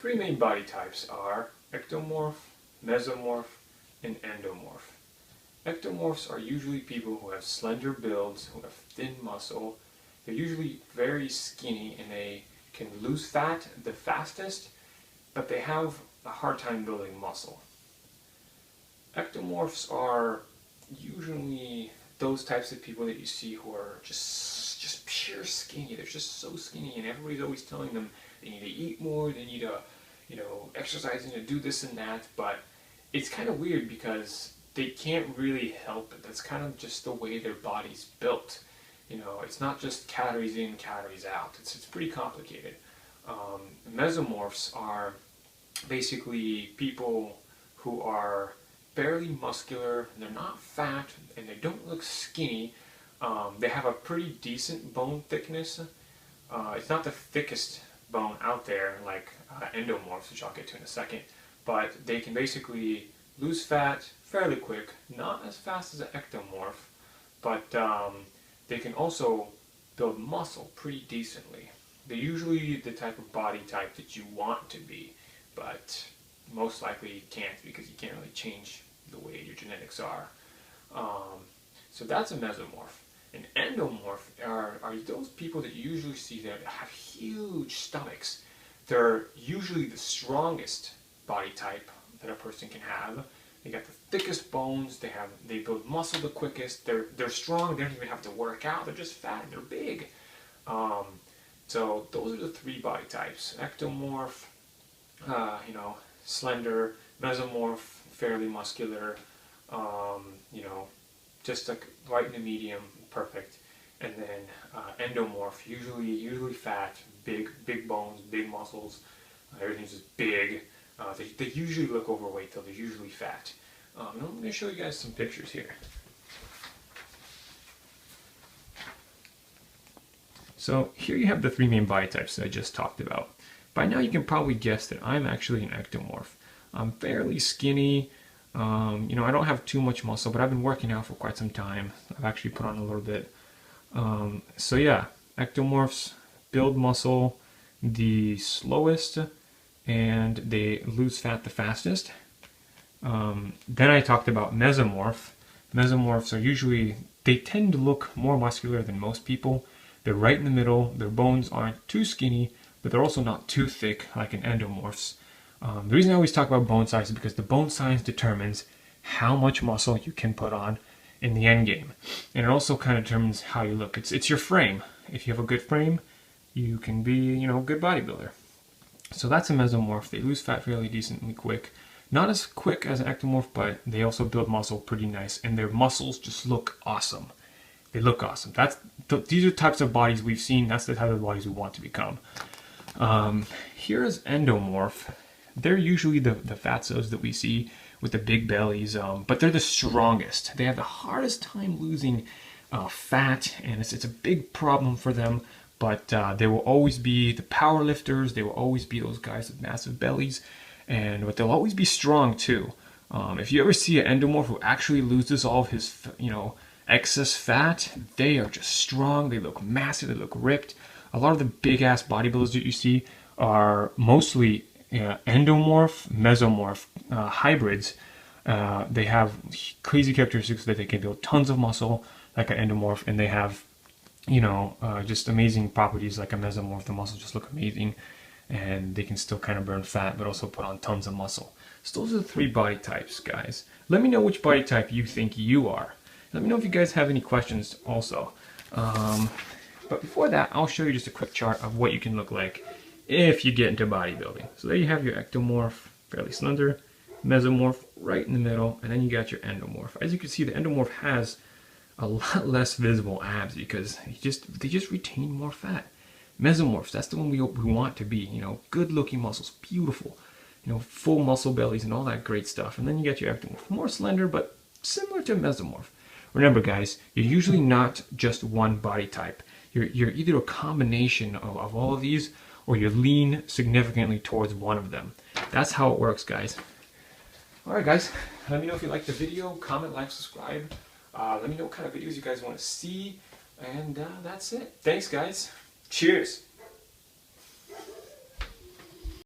Three main body types are ectomorph, mesomorph, and endomorph. Ectomorphs are usually people who have slender builds, who have thin muscle. They're usually very skinny and they can lose fat the fastest, but they have a hard time building muscle. Ectomorphs are usually those types of people that you see who are just pure skinny. They're just so skinny, and everybody's always telling them they need to eat more, they need to, exercise, they need to do this and that. But it's kind of weird because they can't really help it. That's kind of just the way their body's built. It's not just calories in, calories out. It's pretty complicated. Mesomorphs are basically people who are fairly muscular, and they're not fat, and they don't look skinny. They have a pretty decent bone thickness. It's not the thickest bone out there like endomorphs, which I'll get to in a second, but they can basically lose fat fairly quick, not as fast as an ectomorph, but they can also build muscle pretty decently. They're usually the type of body type that you want to be, but most likely you can't because you can't really change the way your genetics are. So that's a mesomorph. An endomorph are those people that you usually see that have huge stomachs. They're usually the strongest body type that a person can have. They got the thickest bones. They build muscle the quickest. They're strong. They don't even have to work out. They're just fat and they're big. So those are the three body types: ectomorph, slender; mesomorph, fairly muscular. Just like right in the medium, perfect. And then endomorph, usually fat, big bones, big muscles. Everything's just big. They usually look overweight though. They're usually fat. I'm going to show you guys some pictures here. So here you have the three main body types that I just talked about. By now you can probably guess that I'm actually an ectomorph. I'm fairly skinny. I don't have too much muscle, but I've been working out for quite some time. I've actually put on a little bit. So yeah, ectomorphs build muscle the slowest, and they lose fat the fastest. Then I talked about mesomorph. Mesomorphs are usually, they tend to look more muscular than most people. They're right in the middle. Their bones aren't too skinny, but they're also not too thick like an endomorphs. The reason I always talk about bone size is because the bone size determines how much muscle you can put on in the end game. And it also kind of determines how you look. It's your frame. If you have a good frame, you can be, a good bodybuilder. So that's a mesomorph. They lose fat fairly decently quick. Not as quick as an ectomorph, but they also build muscle pretty nice, and their muscles just look awesome. They look awesome. These are types of bodies we've seen. That's the type of bodies we want to become. Here's endomorph. They're usually the fatzos that we see with the big bellies, but they're the strongest. They have the hardest time losing fat, and it's a big problem for them. But they will always be the power lifters. They will always be those guys with massive bellies, but they'll always be strong too. If you ever see an endomorph who actually loses all of his, excess fat, they are just strong. They look massive. They look ripped. A lot of the big ass bodybuilders that you see are mostly endomorph, mesomorph hybrids. They have crazy characteristics that they can build tons of muscle like an endomorph, and they have just amazing properties like a mesomorph. The muscles just look amazing, and they can still kind of burn fat but also put on tons of muscle. So those are the three body types, guys. Let me know which body type you think you are. Let me know if you guys have any questions also. But before that, I'll show you just a quick chart of what you can look like if you get into bodybuilding. So there you have your ectomorph, fairly slender; mesomorph right in the middle; and then you got your endomorph. As you can see, the endomorph has a lot less visible abs because they just retain more fat. Mesomorphs, that's the one we want to be. Good looking muscles, beautiful, full muscle bellies and all that great stuff. And then you got your ectomorph, more slender but similar to mesomorph. Remember, guys, you're usually not just one body type. You're either a combination of all of these, or you lean significantly towards one of them. That's how it works, guys. Alright, guys, let me know if you liked the video. Comment, like, subscribe. Let me know what kind of videos you guys want to see. And that's it. Thanks, guys. Cheers.